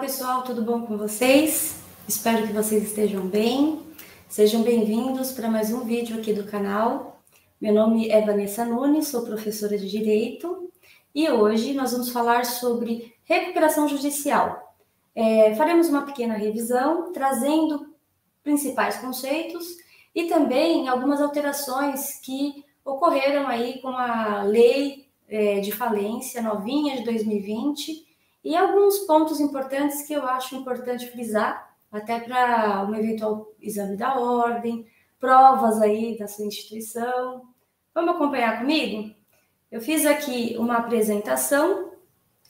pessoal, tudo bom com vocês? Espero que vocês estejam bem. Sejam bem-vindos para mais um vídeo aqui do canal. Meu nome é Vanessa Nunes, sou professora de Direito e hoje nós vamos falar sobre recuperação judicial. Faremos uma pequena revisão, trazendo principais conceitos e também algumas alterações que ocorreram aí com a lei de falência novinha de 2020 e alguns pontos importantes que eu acho importante frisar, até para um eventual exame da ordem, provas aí da sua instituição. Vamos acompanhar comigo? Eu fiz aqui uma apresentação,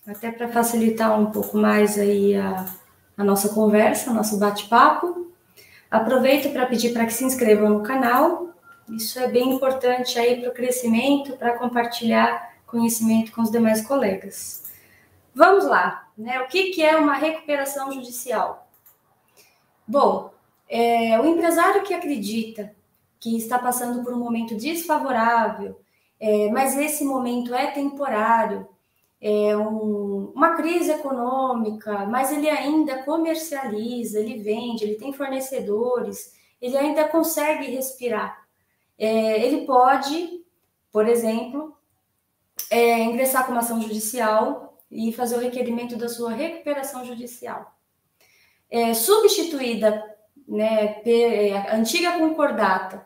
até para facilitar um pouco mais aí a nossa conversa, o nosso bate-papo. Aproveito para pedir para que se inscrevam no canal. Isso é bem importante aí para o crescimento, para compartilhar conhecimento com os demais colegas. Vamos lá, né? O que é uma recuperação judicial? Bom, o empresário que acredita que está passando por um momento desfavorável, mas esse momento é temporário, uma crise econômica, mas ele ainda comercializa, ele vende, ele tem fornecedores, ele ainda consegue respirar. Ele pode, por exemplo, ingressar com uma ação judicial e fazer o requerimento da sua recuperação judicial. Substituída, né, a antiga concordata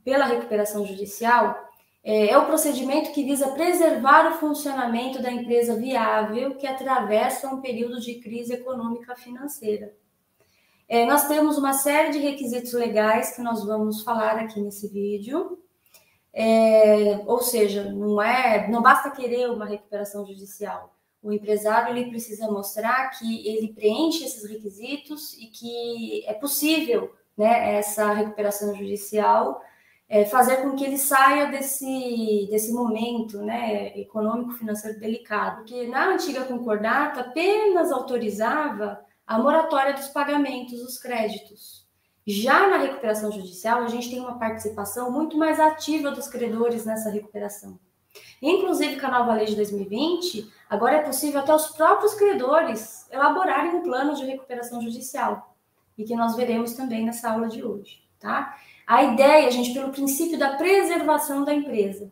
pela recuperação judicial, é o procedimento que visa preservar o funcionamento da empresa viável que atravessa um período de crise econômica financeira. Nós temos uma série de requisitos legais que nós vamos falar aqui nesse vídeo. Ou seja, não basta querer uma recuperação judicial. O empresário ele precisa mostrar que ele preenche esses requisitos e que é possível, né, essa recuperação judicial fazer com que ele saia desse momento, né, econômico-financeiro delicado, porque na antiga concordata apenas autorizava a moratória dos pagamentos dos créditos. Já na recuperação judicial, a gente tem uma participação muito mais ativa dos credores nessa recuperação. Inclusive, com a nova lei de 2020, agora é possível até os próprios credores elaborarem um plano de recuperação judicial, e que nós veremos também nessa aula de hoje, tá? A ideia, gente, pelo princípio da preservação da empresa,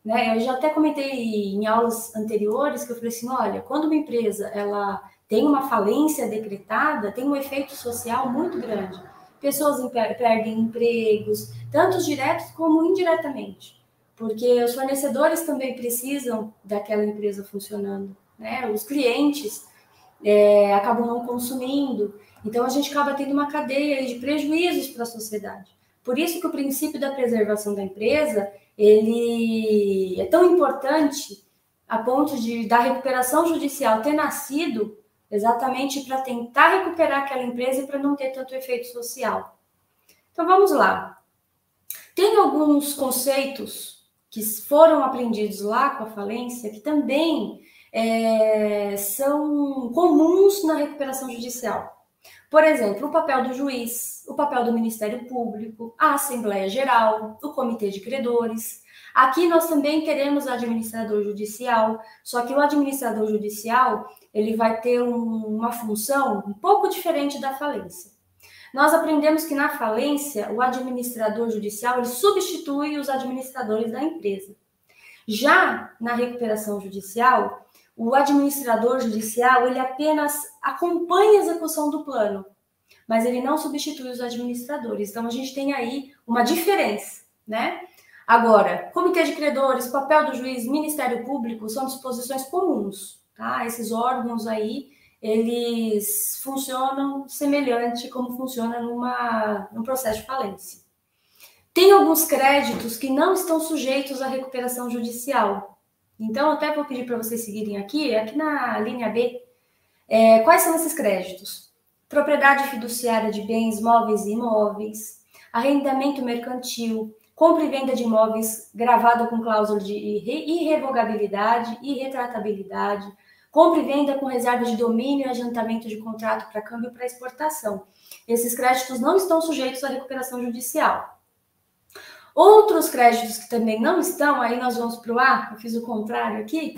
né? Eu já até comentei em aulas anteriores que eu falei assim, olha, quando uma empresa ela tem uma falência decretada, tem um efeito social muito grande. Pessoas perdem empregos, tanto diretos como indiretamente, porque os fornecedores também precisam daquela empresa funcionando, né? Os clientes acabam não consumindo, então a gente acaba tendo uma cadeia de prejuízos para a sociedade. Por isso que o princípio da preservação da empresa, ele é tão importante a ponto da recuperação judicial ter nascido exatamente para tentar recuperar aquela empresa e para não ter tanto efeito social. Então, vamos lá. Tem alguns conceitos que foram aprendidos lá com a falência que também são comuns na recuperação judicial. Por exemplo, o papel do juiz, o papel do Ministério Público, a Assembleia Geral, o Comitê de Credores. Aqui nós também teremos o administrador judicial, só que o administrador judicial ele vai ter uma função um pouco diferente da falência. Nós aprendemos que na falência, o administrador judicial ele substitui os administradores da empresa. Já na recuperação judicial, o administrador judicial ele apenas acompanha a execução do plano, mas ele não substitui os administradores. Então, a gente tem aí uma diferença, né? Agora, Comitê de Credores, papel do juiz, Ministério Público são disposições comuns, tá? Esses órgãos aí, eles funcionam semelhante como funciona num processo de falência. Tem alguns créditos que não estão sujeitos à recuperação judicial. Então, até vou pedir para vocês seguirem aqui na linha B, quais são esses créditos? Propriedade fiduciária de bens, móveis e imóveis, arrendamento mercantil, compra e venda de imóveis gravada com cláusula de irrevogabilidade e retratabilidade, compra e venda com reserva de domínio e adiantamento de contrato para câmbio para exportação. Esses créditos não estão sujeitos à recuperação judicial. Outros créditos que também não estão, aí nós vamos para o A, eu fiz o contrário aqui,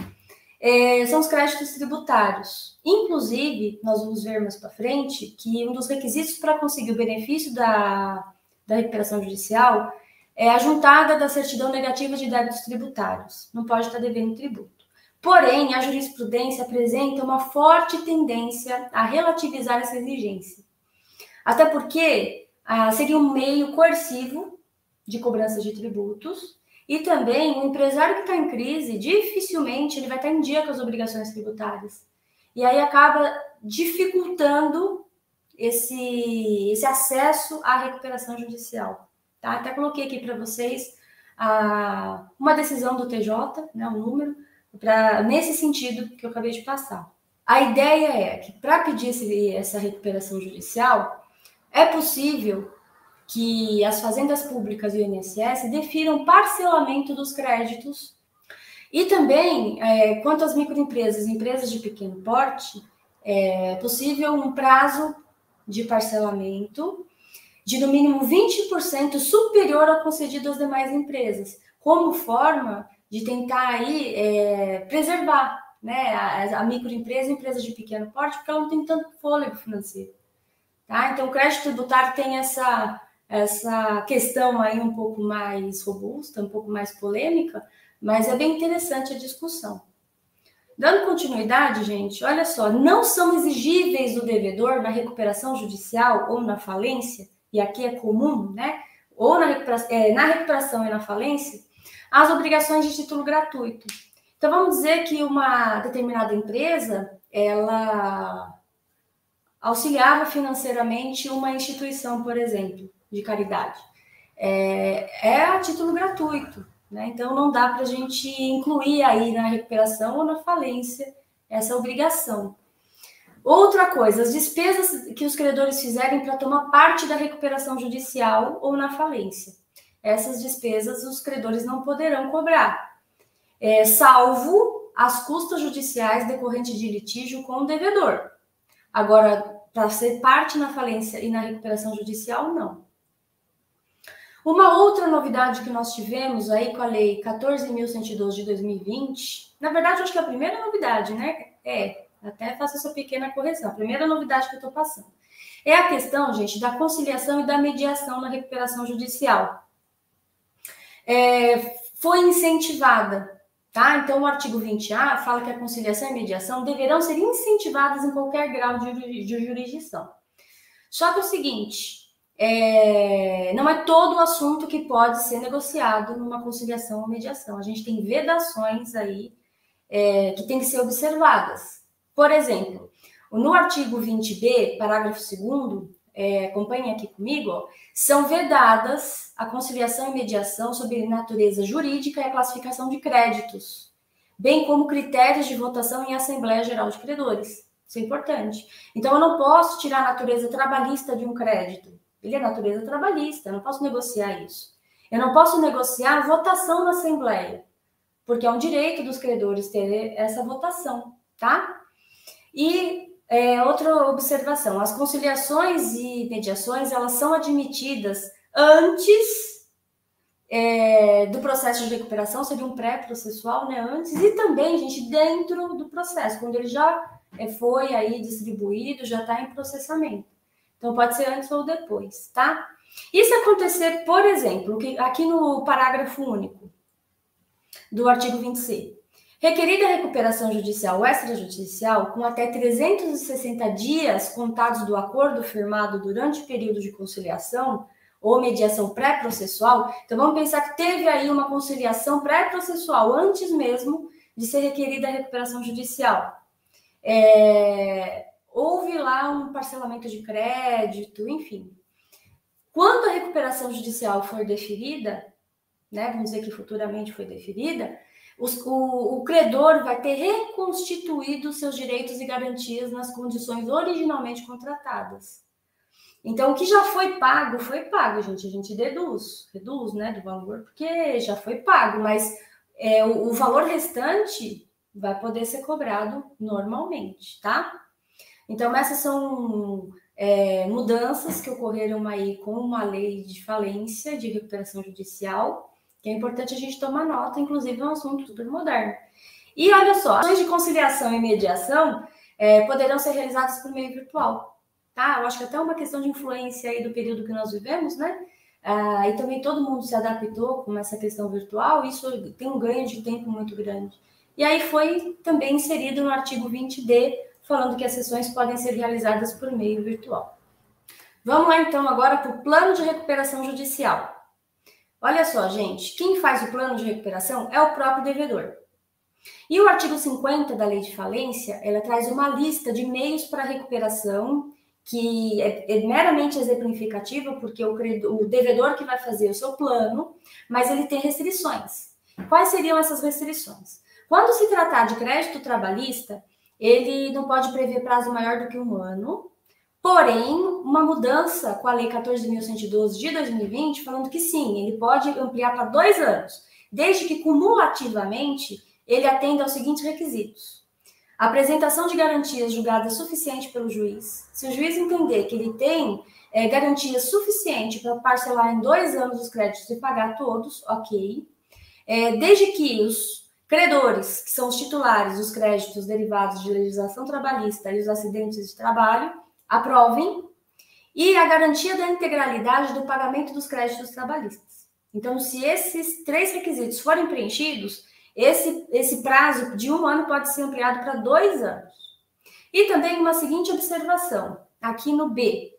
são os créditos tributários. Inclusive, nós vamos ver mais para frente que um dos requisitos para conseguir o benefício da recuperação judicial é a juntada da certidão negativa de débitos tributários. Não pode estar devendo tributo. Porém, a jurisprudência apresenta uma forte tendência a relativizar essa exigência. Até porque seria um meio coercivo de cobrança de tributos e também o empresário que está em crise, dificilmente ele vai estar em dia com as obrigações tributárias. E aí acaba dificultando esse acesso à recuperação judicial. Tá? Até coloquei aqui para vocês uma decisão do TJ, né, um número, nesse sentido que eu acabei de passar. A ideia é que para pedir essa recuperação judicial, é possível que as fazendas públicas e o INSS defiram parcelamento dos créditos e também, quanto às microempresas e empresas de pequeno porte, é possível um prazo de parcelamento de no mínimo 20% superior ao concedido às demais empresas, como forma de tentar aí preservar, né, a microempresa e empresa de pequeno porte, porque ela não tem tanto fôlego financeiro. Tá? Então, o crédito tributário tem essa questão aí um pouco mais robusta, um pouco mais polêmica, mas é bem interessante a discussão. Dando continuidade, gente, olha só, não são exigíveis do devedor na recuperação judicial ou na falência, e aqui é comum, né? Ou na recuperação e na falência, as obrigações de título gratuito. Então, vamos dizer que uma determinada empresa, ela auxiliava financeiramente uma instituição, por exemplo, de caridade. A título gratuito, né? Então, não dá para a gente incluir aí na recuperação ou na falência essa obrigação. Outra coisa, as despesas que os credores fizerem para tomar parte da recuperação judicial ou na falência. Essas despesas os credores não poderão cobrar, salvo as custas judiciais decorrentes de litígio com o devedor. Agora, para ser parte na falência e na recuperação judicial, não. Uma outra novidade que nós tivemos aí com a Lei 14.112 de 2020, na verdade, acho que é a primeira novidade, né? Até faço essa pequena correção. A primeira novidade que eu estou passando é a questão, gente, da conciliação e da mediação na recuperação judicial. Foi incentivada, tá? Então, o artigo 20A fala que a conciliação e mediação deverão ser incentivadas em qualquer grau de jurisdição. Só que é o seguinte, não é todo o assunto que pode ser negociado numa conciliação ou mediação. A gente tem vedações aí que tem que ser observadas. Por exemplo, no artigo 20b, parágrafo 2º, acompanhem aqui comigo, ó, são vedadas a conciliação e mediação sobre natureza jurídica e a classificação de créditos, bem como critérios de votação em Assembleia Geral de Credores. Isso é importante. Então, eu não posso tirar a natureza trabalhista de um crédito. Ele é natureza trabalhista, eu não posso negociar isso. Eu não posso negociar a votação na Assembleia, porque é um direito dos credores ter essa votação, tá? E outra observação, as conciliações e mediações, elas são admitidas antes do processo de recuperação, seria um pré-processual, né, antes, e também, gente, dentro do processo, quando ele já foi aí distribuído, já está em processamento. Então, pode ser antes ou depois, tá? E se acontecer, por exemplo, aqui no parágrafo único do artigo 20C, requerida a recuperação judicial ou extrajudicial com até 360 dias contados do acordo firmado durante o período de conciliação ou mediação pré-processual, então vamos pensar que teve aí uma conciliação pré-processual antes mesmo de ser requerida a recuperação judicial. Houve lá um parcelamento de crédito, enfim. Quando a recuperação judicial for deferida, né, vamos dizer que futuramente foi deferida, o credor vai ter reconstituído seus direitos e garantias nas condições originalmente contratadas. Então, o que já foi pago, gente. A gente reduz, né, do valor, porque já foi pago, mas o valor restante vai poder ser cobrado normalmente, tá? Então, essas são mudanças que ocorreram aí com uma lei de falência, de recuperação judicial, que é importante a gente tomar nota, inclusive é um assunto super moderno. E olha só, ações de conciliação e mediação poderão ser realizadas por meio virtual, tá? Eu acho que até uma questão de influência aí do período que nós vivemos, né? E também todo mundo se adaptou com essa questão virtual, isso tem um ganho de tempo muito grande. E aí foi também inserido no artigo 20D, falando que as sessões podem ser realizadas por meio virtual. Vamos lá, então, agora para o plano de recuperação judicial. Olha só, gente, quem faz o plano de recuperação é o próprio devedor. E o artigo 50 da Lei de Falência, ela traz uma lista de meios para recuperação que é meramente exemplificativa, porque o devedor que vai fazer o seu plano, mas ele tem restrições. Quais seriam essas restrições? Quando se tratar de crédito trabalhista, ele não pode prever prazo maior do que 1 ano, porém, uma mudança com a Lei 14.112 de 2020, falando que sim, ele pode ampliar para 2 anos, desde que cumulativamente ele atenda aos seguintes requisitos. A apresentação de garantias julgadas suficiente pelo juiz. Se o juiz entender que ele tem garantia suficiente para parcelar em 2 anos os créditos e pagar todos, ok. Desde que os credores, que são os titulares dos créditos derivados de legislação trabalhista e os acidentes de trabalho, aprovem. E a garantia da integralidade do pagamento dos créditos trabalhistas. Então, se esses 3 requisitos forem preenchidos, esse prazo de 1 ano pode ser ampliado para 2 anos. E também uma seguinte observação, aqui no B.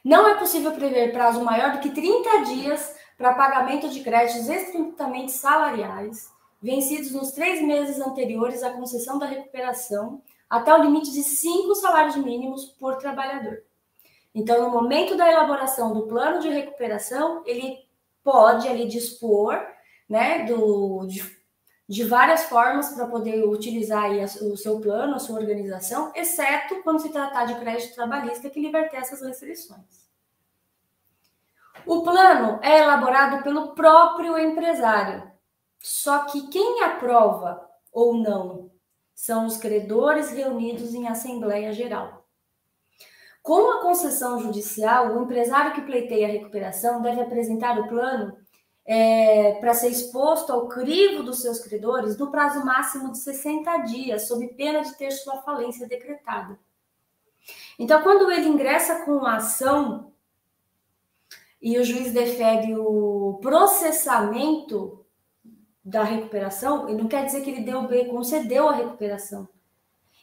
Não é possível prever prazo maior do que 30 dias para pagamento de créditos estritamente salariais, vencidos nos 3 meses anteriores à concessão da recuperação, até o limite de 5 salários mínimos por trabalhador. Então, no momento da elaboração do plano de recuperação, ele pode ali dispor, né, de várias formas para poder utilizar aí o seu plano, a sua organização, exceto quando se tratar de crédito trabalhista, que liberta essas restrições. O plano é elaborado pelo próprio empresário, só que quem aprova ou não são os credores reunidos em Assembleia Geral. Com a concessão judicial, o empresário que pleiteia a recuperação deve apresentar o plano para ser exposto ao crivo dos seus credores no prazo máximo de 60 dias, sob pena de ter sua falência decretada. Então, quando ele ingressa com a ação e o juiz defere o processamento da recuperação, ele não quer dizer que ele concedeu a recuperação.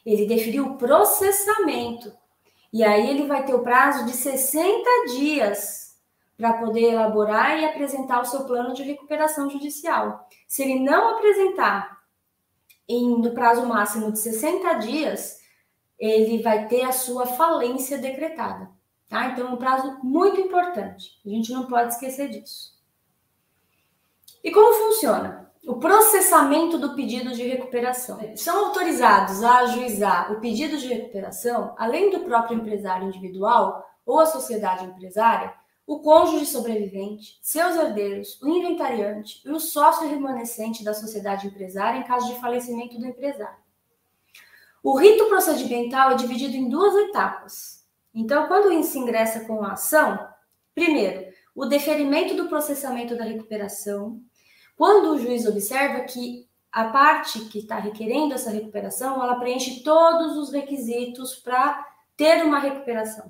Ele deferiu o processamento. E aí ele vai ter o prazo de 60 dias para poder elaborar e apresentar o seu plano de recuperação judicial. Se ele não apresentar no prazo máximo de 60 dias, ele vai ter a sua falência decretada. Tá? Então, é um prazo muito importante. A gente não pode esquecer disso. E como funciona? O processamento do pedido de recuperação. São autorizados a ajuizar o pedido de recuperação, além do próprio empresário individual ou a sociedade empresária, o cônjuge sobrevivente, seus herdeiros, o inventariante e o sócio remanescente da sociedade empresária em caso de falecimento do empresário. O rito procedimental é dividido em 2 etapas. Então, quando se ingressa com a ação, primeiro, o deferimento do processamento da recuperação, quando o juiz observa que a parte que está requerendo essa recuperação, ela preenche todos os requisitos para ter uma recuperação.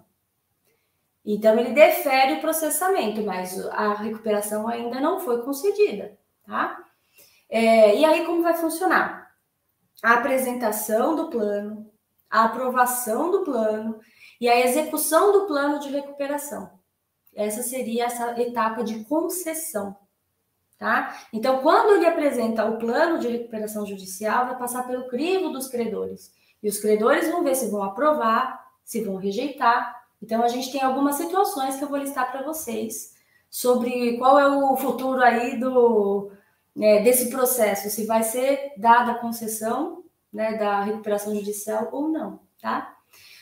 Então, ele defere o processamento, mas a recuperação ainda não foi concedida, tá? E aí, como vai funcionar? A apresentação do plano, a aprovação do plano e a execução do plano de recuperação. Essa seria essa etapa de concessão, tá? Então, quando ele apresenta o plano de recuperação judicial, vai passar pelo crivo dos credores. E os credores vão ver se vão aprovar, se vão rejeitar. Então, a gente tem algumas situações que eu vou listar para vocês sobre qual é o futuro aí desse processo, se vai ser dada a concessão, né, da recuperação judicial ou não, tá?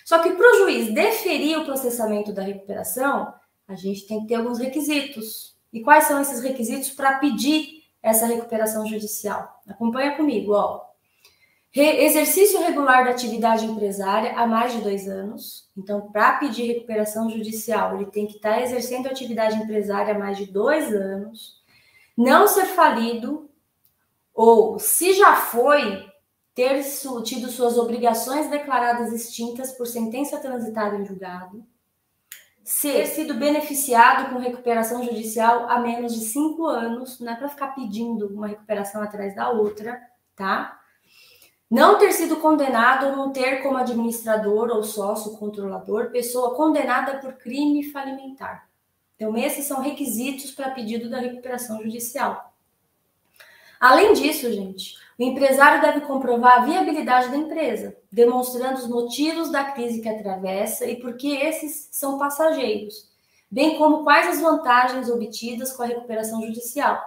Só que para o juiz deferir o processamento da recuperação, a gente tem que ter alguns requisitos. E quais são esses requisitos para pedir essa recuperação judicial? Acompanha comigo, ó. Exercício regular da atividade empresária há mais de 2 anos. Então, para pedir recuperação judicial, ele tem que estar exercendo a atividade empresária há mais de 2 anos. Não ser falido ou, se já foi, ter tido suas obrigações declaradas extintas por sentença transitada em julgado, ter sido beneficiado com recuperação judicial há menos de 5 anos, não é para ficar pedindo uma recuperação atrás da outra, tá? Não ter sido condenado ou não ter como administrador ou sócio controlador pessoa condenada por crime falimentar. Então, esses são requisitos para pedido da recuperação judicial. Além disso, gente, o empresário deve comprovar a viabilidade da empresa, demonstrando os motivos da crise que atravessa e por que esses são passageiros, bem como quais as vantagens obtidas com a recuperação judicial.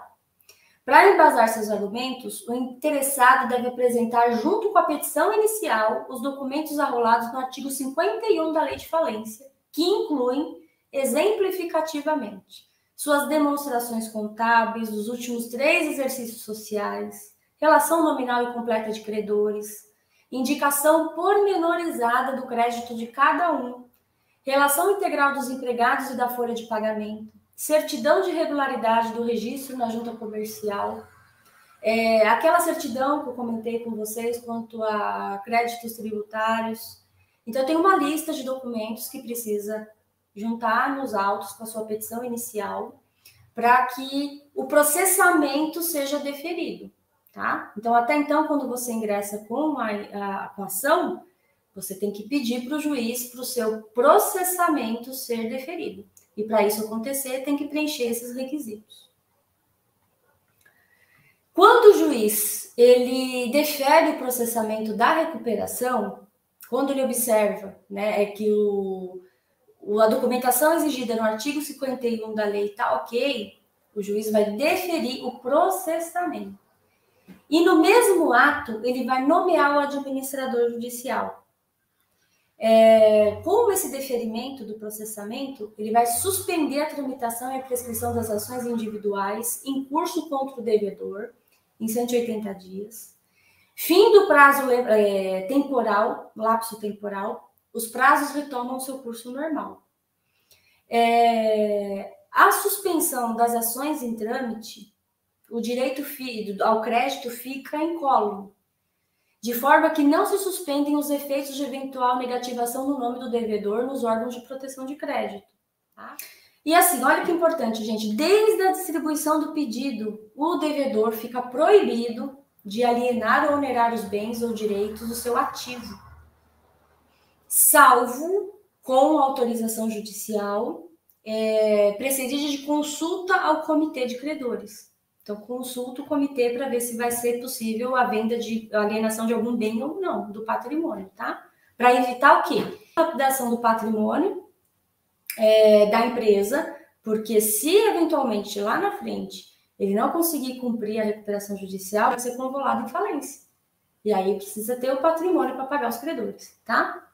Para embasar seus argumentos, o interessado deve apresentar, junto com a petição inicial, os documentos arrolados no artigo 51 da Lei de Falência, que incluem, exemplificativamente, suas demonstrações contábeis dos últimos 3 exercícios sociais, relação nominal e completa de credores, indicação pormenorizada do crédito de cada um, relação integral dos empregados e da folha de pagamento, certidão de regularidade do registro na junta comercial, aquela certidão que eu comentei com vocês quanto a créditos tributários. Então, tem uma lista de documentos que precisa juntar nos autos com a sua petição inicial para que o processamento seja deferido, tá? Então, até então, quando você ingressa com a ação, você tem que pedir para o juiz para o seu processamento ser deferido. E para isso acontecer, tem que preencher esses requisitos. Quando o juiz ele defere o processamento da recuperação, quando ele observa, né, que a documentação exigida no artigo 51 da lei está ok, o juiz vai deferir o processamento. E no mesmo ato, ele vai nomear o administrador judicial. Com esse deferimento do processamento, ele vai suspender a tramitação e a prescrição das ações individuais em curso contra o devedor, em 180 dias. Fim do prazo temporal, lapso temporal, os prazos retomam seu curso normal. A suspensão das ações em trâmite, o direito ao crédito fica incólume, de forma que não se suspendem os efeitos de eventual negativação no nome do devedor nos órgãos de proteção de crédito. Tá? E assim, olha que importante, gente, desde a distribuição do pedido, o devedor fica proibido de alienar ou onerar os bens ou direitos do seu ativo, salvo com autorização judicial, precedida de consulta ao comitê de credores. Então, consulta o comitê para ver se vai ser possível a venda de alienação de algum bem ou não, do patrimônio, tá? Para evitar o quê? A lapidação do patrimônio da empresa, porque se eventualmente lá na frente ele não conseguir cumprir a recuperação judicial, vai ser convolado em falência. E aí precisa ter o patrimônio para pagar os credores, tá?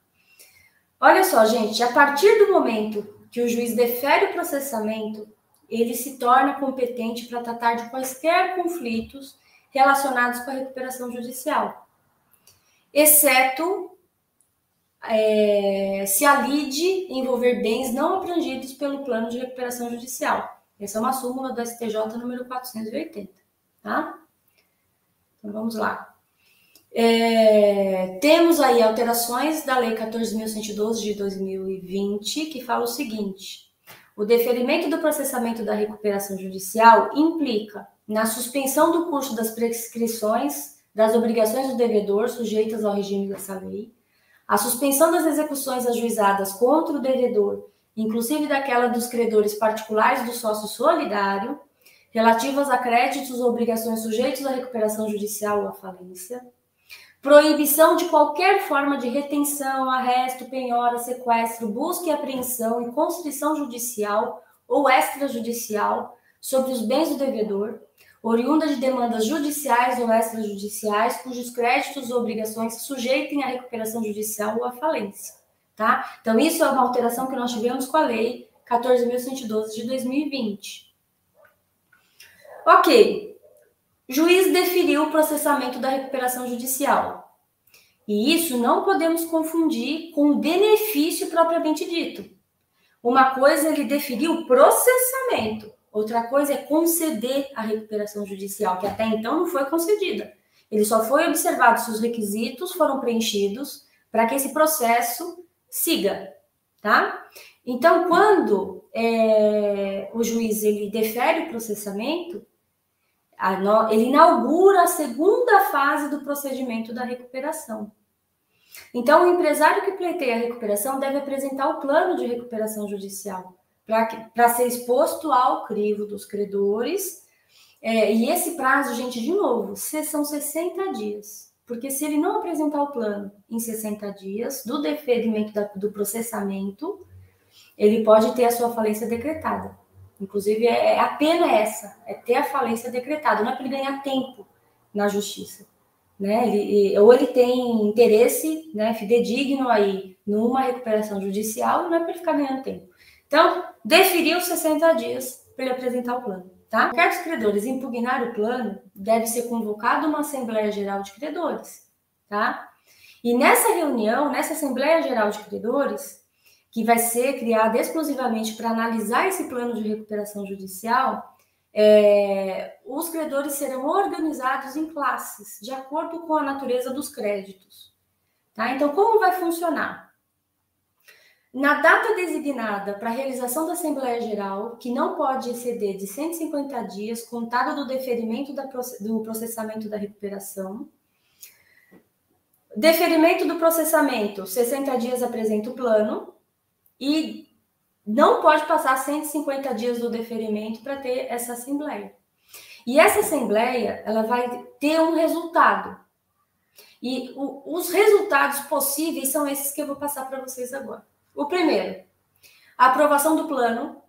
Olha só, gente, a partir do momento que o juiz defere o processamento, ele se torna competente para tratar de quaisquer conflitos relacionados com a recuperação judicial, exceto se a lide envolver bens não abrangidos pelo plano de recuperação judicial. Essa é uma súmula do STJ número 480, tá? Então, vamos lá. Temos aí alterações da Lei 14.112 de 2020, que fala o seguinte: o deferimento do processamento da recuperação judicial implica na suspensão do curso das prescrições das obrigações do devedor sujeitas ao regime dessa lei, a suspensão das execuções ajuizadas contra o devedor, inclusive daquela dos credores particulares do sócio solidário, relativas a créditos ou obrigações sujeitos à recuperação judicial ou à falência, proibição de qualquer forma de retenção, arresto, penhora, sequestro, busca e apreensão e constrição judicial ou extrajudicial sobre os bens do devedor, oriunda de demandas judiciais ou extrajudiciais cujos créditos ou obrigações se sujeitem à recuperação judicial ou à falência, tá? Então, isso é uma alteração que nós tivemos com a Lei 14.112 de 2020. Ok. Juiz deferiu o processamento da recuperação judicial. E isso não podemos confundir com o benefício propriamente dito. Uma coisa é ele deferir o processamento, outra coisa é conceder a recuperação judicial, que até então não foi concedida. Ele só foi observado se os requisitos foram preenchidos para que esse processo siga, tá? Então, quando o juiz ele defere o processamento, ele inaugura a segunda fase do procedimento da recuperação. Então, o empresário que pleiteia a recuperação deve apresentar o plano de recuperação judicial para ser exposto ao crivo dos credores. E esse prazo, gente, de novo, são 60 dias. Porque se ele não apresentar o plano em 60 dias do deferimento do processamento, ele pode ter a sua falência decretada. Inclusive, a pena é essa, é ter a falência decretada, não é para ele ganhar tempo na justiça. Né? Ou ele tem interesse, né, fidedigno aí numa recuperação judicial, não é para ele ficar ganhando tempo. Então, deferiu 60 dias para ele apresentar o plano. Tá? Qualquer dos credores impugnar o plano, deve ser convocada uma Assembleia Geral de Credores. Tá? E nessa reunião, nessa Assembleia Geral de Credores, que vai ser criada exclusivamente para analisar esse plano de recuperação judicial, os credores serão organizados em classes, de acordo com a natureza dos créditos. Tá? Então, como vai funcionar? Na data designada para a realização da Assembleia Geral, que não pode exceder de 150 dias, contado do deferimento do processamento da recuperação. Deferimento do processamento, 60 dias apresenta o plano, e não pode passar 150 dias do deferimento para ter essa assembleia. E essa assembleia, ela vai ter um resultado. E os resultados possíveis são esses que eu vou passar para vocês agora. O primeiro, a aprovação do plano,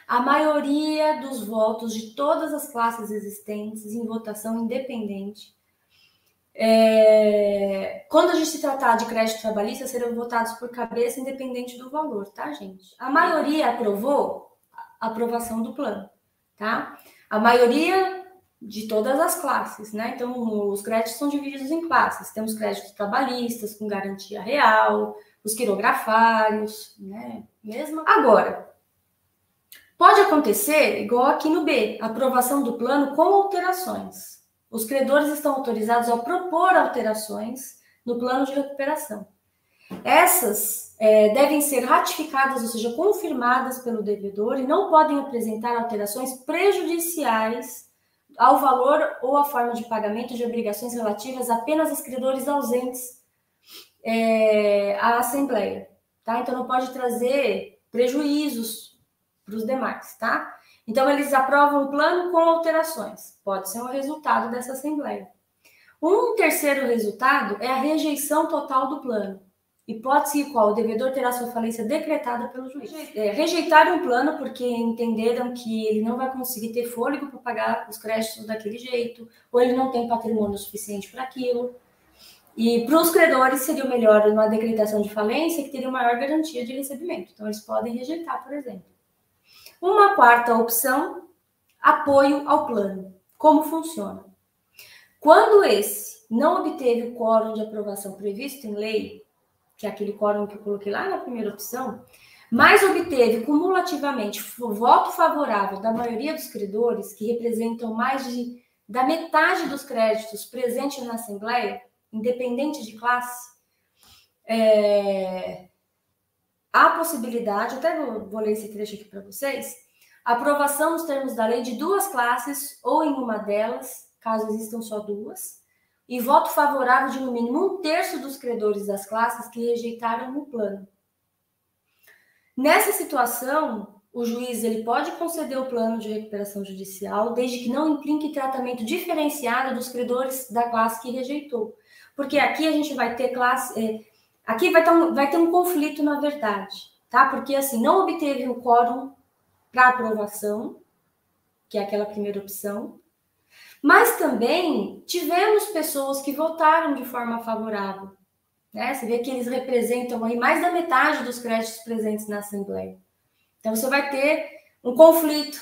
a maioria dos votos de todas as classes existentes em votação independente. Quando a gente se tratar de crédito trabalhista, serão votados por cabeça independente do valor, tá, gente? A maioria aprovou a aprovação do plano, tá? A maioria de todas as classes, né? Então, os créditos são divididos em classes. Temos créditos trabalhistas com garantia real, os quirografários, né? Mesmo. Agora, pode acontecer, igual aqui no B, aprovação do plano com alterações. Os credores estão autorizados a propor alterações no plano de recuperação. Essas devem ser ratificadas, ou seja, confirmadas pelo devedor e não podem apresentar alterações prejudiciais ao valor ou à forma de pagamento de obrigações relativas apenas aos credores ausentes à Assembleia. Tá? Então, não pode trazer prejuízos para os demais, tá? Então, eles aprovam o plano com alterações. Pode ser um resultado dessa Assembleia. Um terceiro resultado é a rejeição total do plano. Hipótese em qual o devedor terá sua falência decretada pelo juiz. Rejeitaram o plano porque entenderam que ele não vai conseguir ter fôlego para pagar os créditos daquele jeito, ou ele não tem patrimônio suficiente para aquilo. E para os credores seria melhor uma decretação de falência que teria maior garantia de recebimento. Então, eles podem rejeitar, por exemplo. Uma quarta opção, apoio ao plano. Como funciona? Quando esse não obteve o quórum de aprovação previsto em lei, que é aquele quórum que eu coloquei lá na primeira opção, mas obteve cumulativamente voto favorável da maioria dos credores, que representam mais da metade dos créditos presentes na Assembleia, independente de classe, há possibilidade, até vou ler esse trecho aqui para vocês, aprovação nos termos da lei de duas classes ou em uma delas, caso existam só duas, e voto favorável de no mínimo 1/3 dos credores das classes que rejeitaram o plano. Nessa situação, o juiz ele pode conceder o plano de recuperação judicial, desde que não implique tratamento diferenciado dos credores da classe que rejeitou. Porque aqui a gente vai ter classe... aqui vai ter um conflito, na verdade, tá? Porque, assim, não obteve o quórum para aprovação, que é aquela primeira opção, mas também tivemos pessoas que votaram de forma favorável, né? Você vê que eles representam aí mais da metade dos créditos presentes na Assembleia. Então, você vai ter um conflito,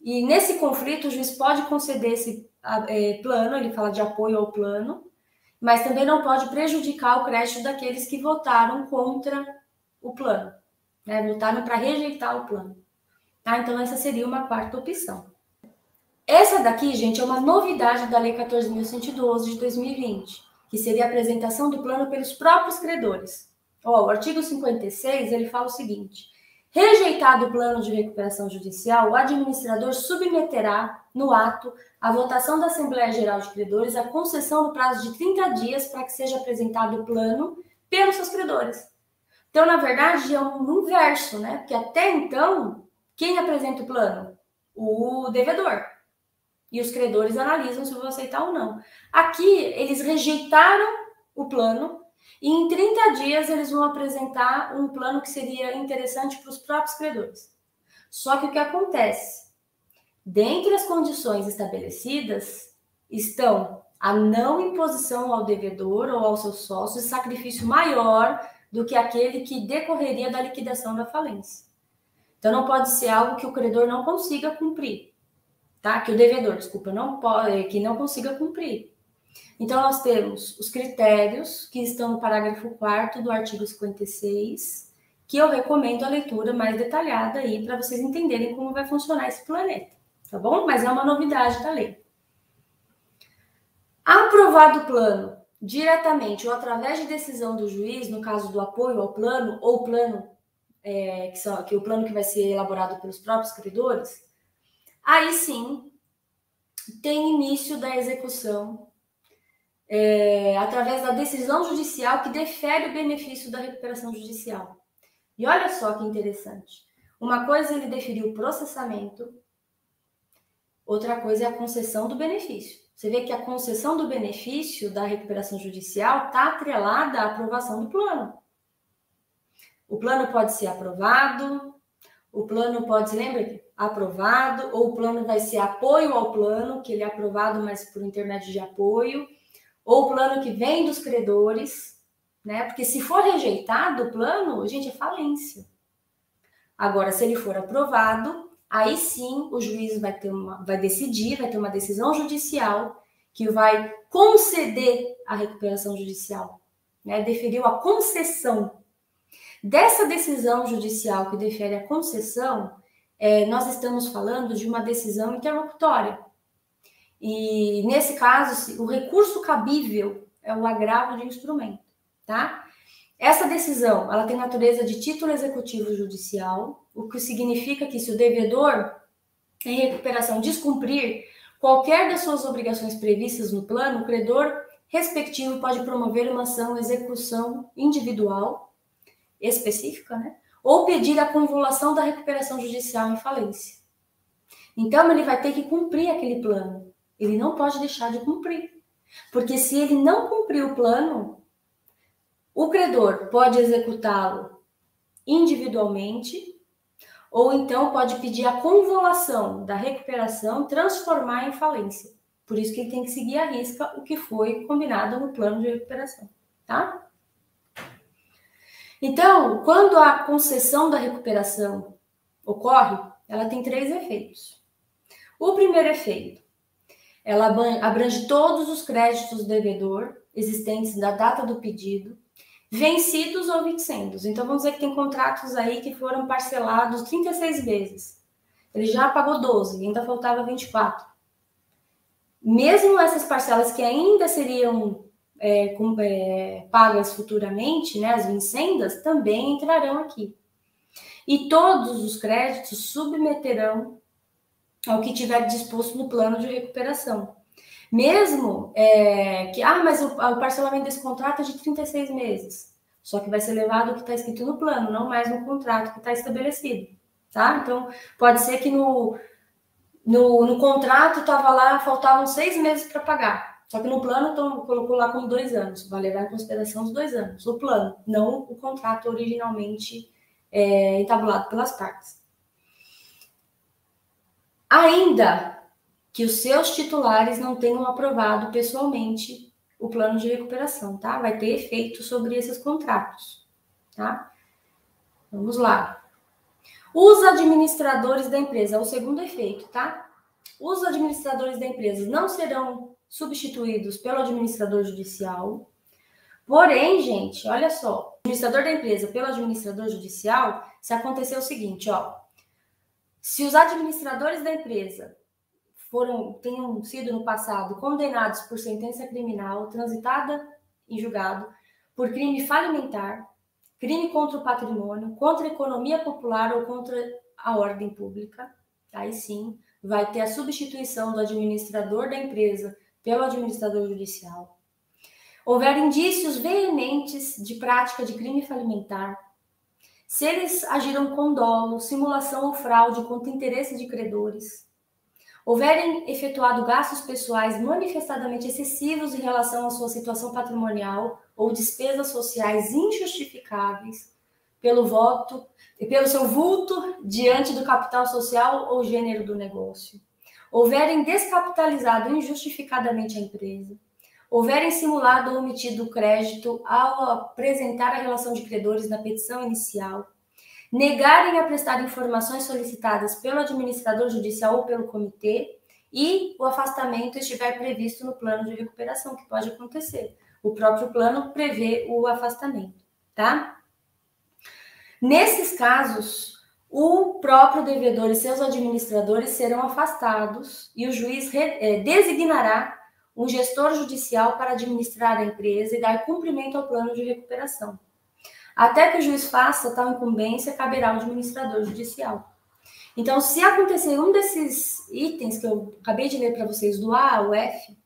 e nesse conflito o juiz pode conceder esse plano, ele fala de apoio ao plano, mas também não pode prejudicar o crédito daqueles que votaram contra o plano, né? Votaram para rejeitar o plano. Tá? Então, essa seria uma quarta opção. Essa daqui, gente, é uma novidade da Lei 14.112 de 2020, que seria a apresentação do plano pelos próprios credores. Ó, o artigo 56, ele fala o seguinte: rejeitado o plano de recuperação judicial, o administrador submeterá, no ato, à votação da Assembleia Geral de Credores a concessão no prazo de 30 dias para que seja apresentado o plano pelos seus credores. Então, na verdade, é um inverso, né? Porque até então, quem apresenta o plano? O devedor. E os credores analisam se vão aceitar ou não. Aqui, eles rejeitaram o plano e em 30 dias eles vão apresentar um plano que seria interessante para os próprios credores. Só que o que acontece? Dentre as condições estabelecidas estão a não imposição ao devedor ou aos seus sócios de sacrifício maior do que aquele que decorreria da liquidação da falência. Então, não pode ser algo que o credor não consiga cumprir. Tá? Que o devedor, desculpa, que não consiga cumprir. Então, nós temos os critérios que estão no parágrafo 4º do artigo 56, que eu recomendo a leitura mais detalhada aí para vocês entenderem como vai funcionar esse planeta, tá bom? Mas é uma novidade da lei. Aprovado o plano diretamente ou através de decisão do juiz, no caso do apoio ao plano, ou o plano, que o plano que vai ser elaborado pelos próprios credores, aí sim, tem início da execução através da decisão judicial que defere o benefício da recuperação judicial. E olha só que interessante. Uma coisa é ele deferir o processamento, outra coisa é a concessão do benefício. Você vê que a concessão do benefício da recuperação judicial está atrelada à aprovação do plano. O plano pode ser aprovado, o plano pode ser, lembra? Aprovado, ou o plano vai ser apoio ao plano, que ele é aprovado, mas por intermédio de apoio, ou o plano que vem dos credores, né? Porque se for rejeitado o plano, gente, é falência. Agora, se ele for aprovado, aí sim o juiz vai ter uma decisão judicial que vai conceder a recuperação judicial, né? Deferiu a concessão. Dessa decisão judicial que defere a concessão, nós estamos falando de uma decisão interlocutória. E, nesse caso, o recurso cabível é o agravo de instrumento, tá? Essa decisão, ela tem natureza de título executivo judicial, o que significa que se o devedor em recuperação descumprir qualquer das suas obrigações previstas no plano, o credor respectivo pode promover uma ação execução individual específica, né? Ou pedir a convolução da recuperação judicial em falência. Então, ele vai ter que cumprir aquele plano. Ele não pode deixar de cumprir. Porque se ele não cumprir o plano, o credor pode executá-lo individualmente, ou então pode pedir a convolução da recuperação, transformar em falência. Por isso que ele tem que seguir à risca o que foi combinado no plano de recuperação, tá? Então, quando a concessão da recuperação ocorre, ela tem 3 efeitos. O primeiro efeito, ela abrange todos os créditos do devedor existentes da data do pedido, vencidos ou vincendos. Então, vamos dizer que tem contratos aí que foram parcelados 36 vezes. Ele já pagou 12, ainda faltava 24. Mesmo essas parcelas que ainda seriam pagas futuramente, né, as vincendas, também entrarão aqui. E todos os créditos submeterão ao que tiver disposto no plano de recuperação. Mesmo mas o parcelamento desse contrato é de 36 meses. Só que vai ser levado o que está escrito no plano, não mais no contrato que está estabelecido. Tá? Então, pode ser que no contrato estava lá, faltavam 6 meses para pagar. Só que no plano então, colocou lá como 2 anos. Vai levar em consideração os 2 anos. O plano, não o contrato originalmente entabulado pelas partes. Ainda que os seus titulares não tenham aprovado pessoalmente o plano de recuperação, tá? Vai ter efeito sobre esses contratos, tá? Vamos lá. Os administradores da empresa, é o segundo efeito, tá? Os administradores da empresa não serão substituídos pelo administrador judicial. Porém, gente, olha só, o administrador da empresa pelo administrador judicial, se acontecer o seguinte, ó, Se os administradores da empresa tenham sido no passado condenados por sentença criminal transitada em julgado por crime falimentar, crime contra o patrimônio, contra a economia popular ou contra a ordem pública, aí sim vai ter a substituição do administrador da empresa pelo administrador judicial. Houver indícios veementes de prática de crime falimentar, se eles agiram com dolo, simulação ou fraude contra interesse de credores, houverem efetuado gastos pessoais manifestadamente excessivos em relação à sua situação patrimonial ou despesas sociais injustificáveis pelo seu vulto diante do capital social ou gênero do negócio, houverem descapitalizado injustificadamente a empresa, houverem simulado ou omitido o crédito ao apresentar a relação de credores na petição inicial, negarem a prestar informações solicitadas pelo administrador judicial ou pelo comitê e o afastamento estiver previsto no plano de recuperação, que pode acontecer. O próprio plano prevê o afastamento, tá? Nesses casos, o próprio devedor e seus administradores serão afastados e o juiz designará um gestor judicial para administrar a empresa e dar cumprimento ao plano de recuperação. Até que o juiz faça tal incumbência, caberá ao administrador judicial. Então, se acontecer um desses itens que eu acabei de ler para vocês, do A ao F,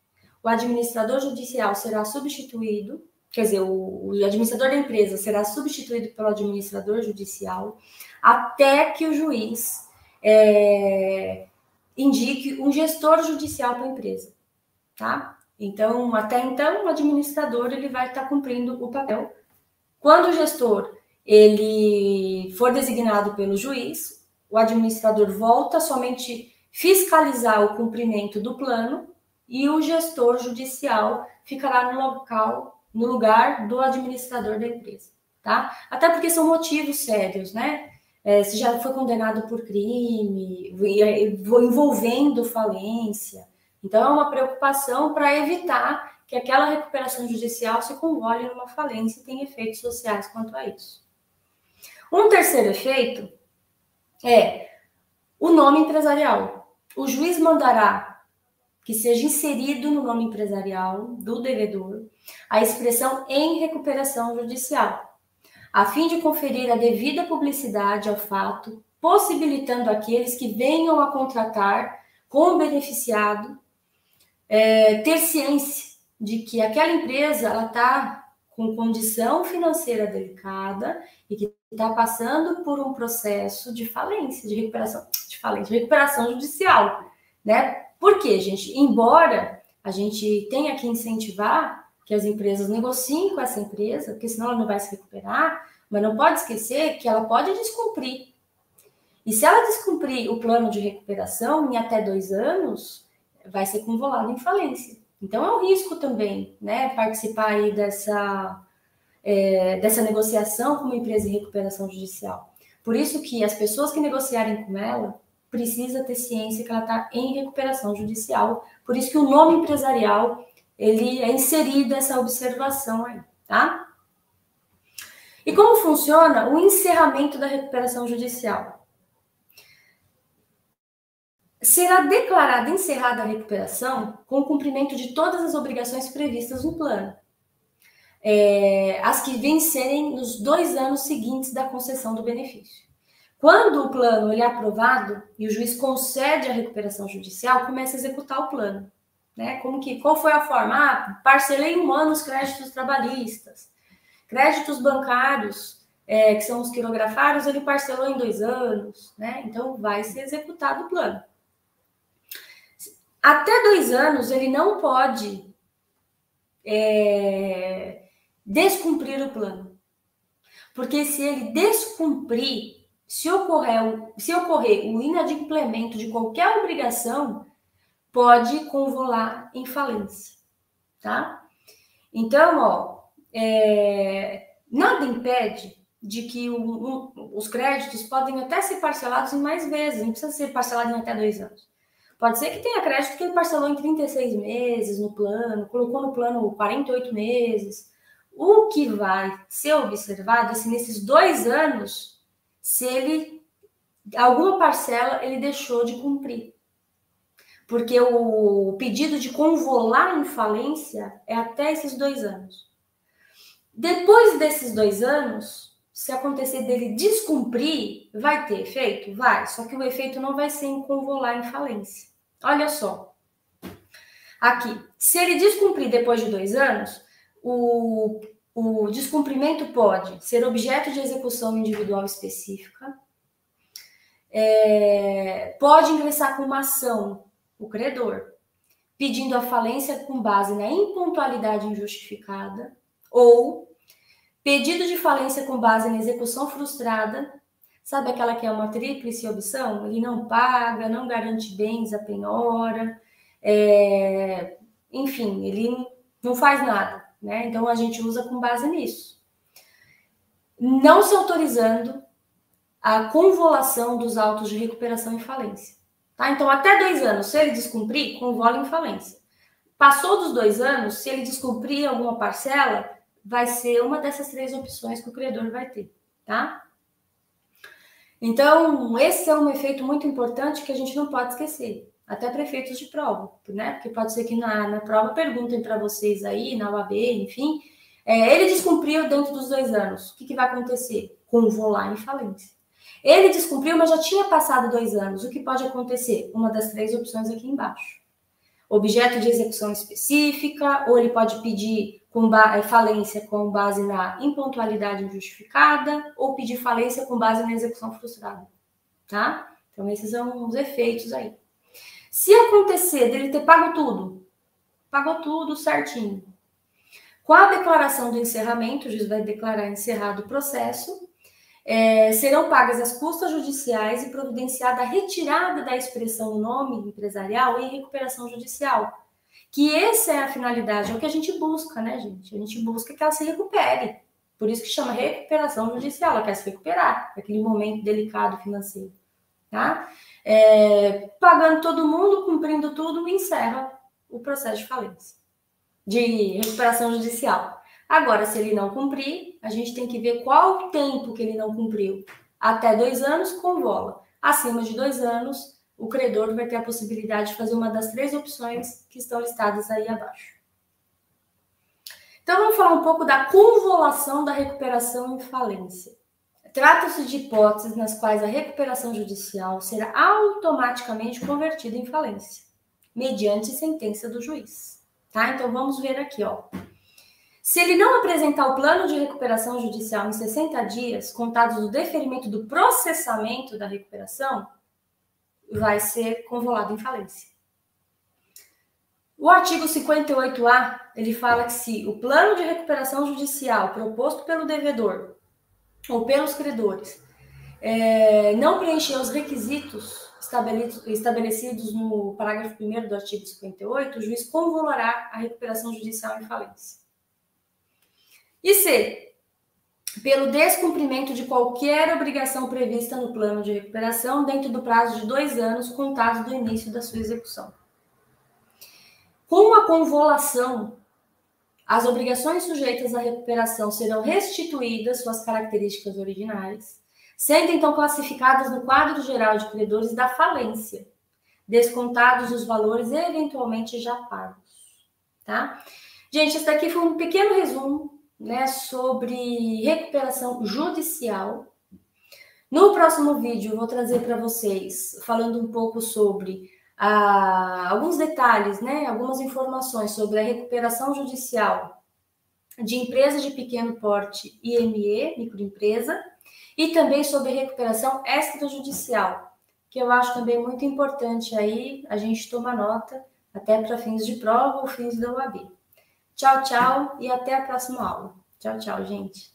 o administrador judicial será substituído, quer dizer, o administrador da empresa será substituído pelo administrador judicial, até que o juiz indique um gestor judicial para a empresa, tá? Então, até então, o administrador ele vai estar cumprindo o papel. Quando o gestor ele for designado pelo juiz, o administrador volta somente fiscalizar o cumprimento do plano e o gestor judicial ficará no lugar do administrador da empresa, tá? Até porque são motivos sérios, né? Se já foi condenado por crime, envolvendo falência. Então, é uma preocupação para evitar que aquela recuperação judicial se convole numa falência e tenha efeitos sociais quanto a isso. Um terceiro efeito é o nome empresarial. O juiz mandará que seja inserido no nome empresarial do devedor a expressão em recuperação judicial, a fim de conferir a devida publicidade ao fato, possibilitando aqueles que venham a contratar com o beneficiado ter ciência de que aquela empresa ela está com condição financeira delicada e que está passando por um processo de falência, de recuperação judicial, né? Por quê, gente? Embora a gente tenha que incentivar que as empresas negociem com essa empresa, porque senão ela não vai se recuperar, mas não pode esquecer que ela pode descumprir. E se ela descumprir o plano de recuperação em até 2 anos, vai ser convolada em falência. Então, é um risco também, né, participar aí dessa negociação com uma empresa em recuperação judicial. Por isso que as pessoas que negociarem com ela precisam ter ciência que ela está em recuperação judicial. Por isso que o nome empresarial, ele é inserido essa observação aí, tá? E como funciona o encerramento da recuperação judicial? Será declarada encerrada a recuperação com o cumprimento de todas as obrigações previstas no plano, as que vencerem nos 2 anos seguintes da concessão do benefício. Quando o plano ele é aprovado e o juiz concede a recuperação judicial, começa a executar o plano, né? Qual foi a forma? Parcelei em 1 ano os créditos trabalhistas, créditos bancários, que são os quirografados, ele parcelou em 2 anos, né? Então vai ser executado o plano. Até 2 anos, ele não pode descumprir o plano. Porque se ele descumprir, se ocorrer o inadimplemento de qualquer obrigação, pode convolar em falência, tá? Então, nada impede de que os créditos podem até ser parcelados em mais vezes, não precisa ser parcelado em até 2 anos. Pode ser que tenha crédito que ele parcelou em 36 meses no plano, colocou no plano 48 meses. O que vai ser observado é se nesses 2 anos, se ele alguma parcela ele deixou de cumprir. Porque o pedido de convolar em falência é até esses 2 anos. Depois desses 2 anos, se acontecer dele descumprir, vai ter efeito? Vai, só que o efeito não vai ser em convolar em falência. Olha só, aqui, se ele descumprir depois de 2 anos, o descumprimento pode ser objeto de execução individual específica, pode ingressar com uma ação, o credor, pedindo a falência com base na impontualidade injustificada, ou pedido de falência com base na execução frustrada, sabe aquela que é uma tríplice opção? Ele não paga, não garante bens à penhora, enfim, ele não faz nada, né? Então a gente usa com base nisso. Não se autorizando a convolação dos autos de recuperação em falência. Tá? Então, até 2 anos, se ele descumprir, convola em falência. Passou dos 2 anos, se ele descumprir alguma parcela, vai ser uma dessas 3 opções que o credor vai ter, tá? Então, esse é um efeito muito importante que a gente não pode esquecer, até para efeitos de prova, né? Porque pode ser que na prova perguntem para vocês aí, na UAB, enfim, ele descumpriu dentro dos 2 anos, o que vai acontecer? Convolar em falência. Ele descumpriu, mas já tinha passado 2 anos, o que pode acontecer? Uma das 3 opções aqui embaixo. Objeto de execução específica, ou ele pode pedir falência com base na impontualidade injustificada, ou pedir falência com base na execução frustrada, tá? Então, esses são os efeitos aí. Se acontecer dele ter pagou tudo certinho, com a declaração do encerramento, o juiz vai declarar encerrado o processo, serão pagas as custas judiciais e providenciada a retirada da expressão nome empresarial em recuperação judicial. Que essa é a finalidade, é o que a gente busca, né, gente? A gente busca que ela se recupere. Por isso que chama recuperação judicial, ela quer se recuperar naquele momento delicado financeiro, tá? Pagando todo mundo, cumprindo tudo, encerra o processo de falência, de recuperação judicial. Agora, se ele não cumprir, a gente tem que ver qual o tempo que ele não cumpriu. Até 2 anos, convola. Acima de 2 anos, o credor vai ter a possibilidade de fazer uma das 3 opções que estão listadas aí abaixo. Então, vamos falar um pouco da convolação da recuperação em falência. Trata-se de hipóteses nas quais a recuperação judicial será automaticamente convertida em falência, mediante sentença do juiz. Tá? Então, vamos ver aqui, ó. Se ele não apresentar o plano de recuperação judicial em 60 dias, contados do deferimento do processamento da recuperação, vai ser convolado em falência. O artigo 58A, ele fala que se o plano de recuperação judicial proposto pelo devedor ou pelos credores não preencher os requisitos estabelecidos no parágrafo 1º do artigo 58, o juiz convolará a recuperação judicial em falência. E C, pelo descumprimento de qualquer obrigação prevista no plano de recuperação dentro do prazo de 2 anos contados do início da sua execução. Com a convolação, as obrigações sujeitas à recuperação serão restituídas suas características originais, sendo então classificadas no quadro geral de credores da falência, descontados os valores eventualmente já pagos. Tá? Gente, esse daqui foi um pequeno resumo, né, sobre recuperação judicial. No próximo vídeo eu vou trazer para vocês, falando um pouco sobre alguns detalhes, né, algumas informações sobre a recuperação judicial de empresas de pequeno porte, IME, microempresa, e também sobre a recuperação extrajudicial, que eu acho também muito importante aí a gente tomar nota, até para fins de prova ou fins da UAB. Tchau, tchau e até a próxima aula. Tchau, tchau, gente.